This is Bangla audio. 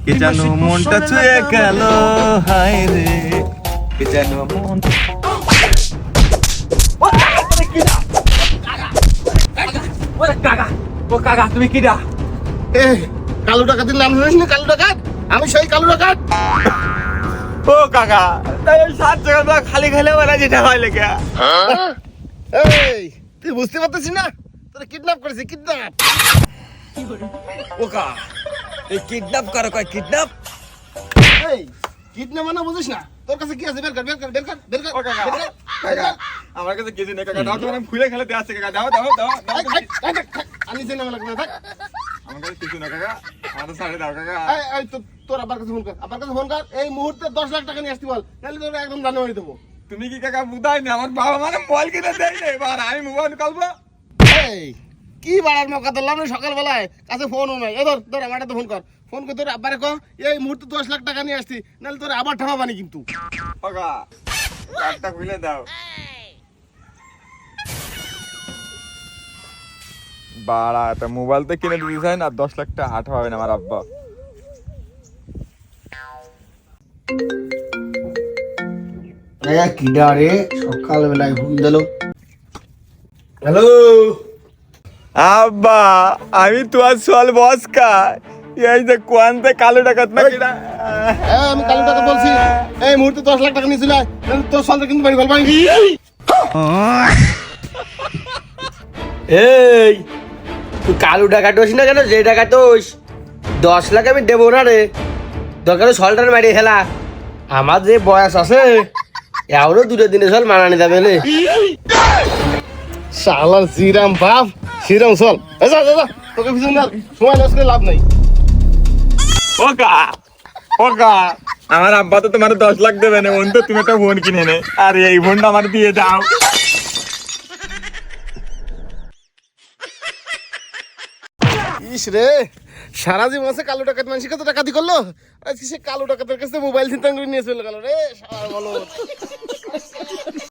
কে যেন মনটা ছুঁয়ে গেল, হায় রে কে যেন মন। কাকা তুমি কিডা? কালু ডাকাতের নাম শুনিস না? কালু ডাকাত, আমি সেই কালু ডাকাত। ও কাকা, তাই 7 টাকা খালি খেলে ওরা যেটা হয় লেগে। এই তুই বুঝতে পারতেছিস না? তোরা কিডন্যাপ করেছে, কিডন্যাপ। ও কাকা, এই কিডন্যাপ করো কয় কিডন্যাপ? এই কিডন্যাপ মানে বুঝিস না? তোর কাছে কি আছে? বের কর, বের কর, বের কর, বের কর, ও কাকা, বের কর, বের কাকা কর। আমার কাছে কিছু নেই কাকা, দাও তো আমি খুলে খেলে দেওয়া আছে কাকা, দাও দাও দাও দাও। আমি জেনে লাগবে না, থাক। আমার কাছে কিছু না কাকা, আমার তো ছাড়ে দাও কাকা। এই তোর আব্বার কাছে ফোন কর, আব্বার কাছে ফোন কর। এই মুহূর্তে 10 লাখ টাকা নিয়ে আসতে বল, নাহলে তোর একদম জানে মারি দেবো। তুমি কি কাকা বুঝাই না, আমার বাবা মানে মোবাইল কিনে দেয় না, এবার আমি মোবাইল কালবো। এই কি বাড়ার মৌকা ধরলাম না সকালবেলায়, কাছে ফোনও নাই। এ ধর আমার ফোন কর, ফোন করে তোর আব্বারে কো এই মুহূর্তে 10 লাখ টাকা নিয়ে আসতি, নাহলে তোর আবার ঠামাবানি কিন্তু। কাকা একটা খুলে দাও। বাড়া একটা মোবাইল তো কিনে দিতে চাই না, 10 লাখ টাকা হাট হবে না আমার আব্বা। কিডা রে সকালবেলায় ফোন দিল? হ্যালো আব্বা, আমি তোমার সোয়াল বস কা, এই যে কোয়ান্তে কালো ডাকাত না কিডা? আমি কালু টাকা বলছি, এই মুহূর্তে 10 লাখ টাকা নিয়েছিল, নাহলে তোর সন্ধ্যা কিন্তু বাড়ি ফেলবাই। এই তুই কালু টাকা টোস না কেন? যে টাকা টোস 10 লাখ আমি দেবো না রে, দরকার সলটার মারিয়ে খেলা। আমার যে বয়স আছে এখনো 2 দিনে সল মানানি যাবে রে। শালার শ্রীরাম বাপ শ্রীরাম চল, যা যা যা, তোকে পিছনে না সময় নষ্ট করে লাভ নাই। ওকা ওকা, আমার আব্বা তো তোমার 10 লাখ দেবে না, অন্ত তুমি একটা ফোন কিনে নে, আর এই ফোনটা আমার দিয়ে দাও। ইস রে, সারা জীবন আছে কালো টাকাত মানুষের কত টাকা দি করলো, আজকে সে কালো টাকাতের কাছে মোবাইল চিন্তা করে নিয়ে চলে গেল রে, সারা বলো।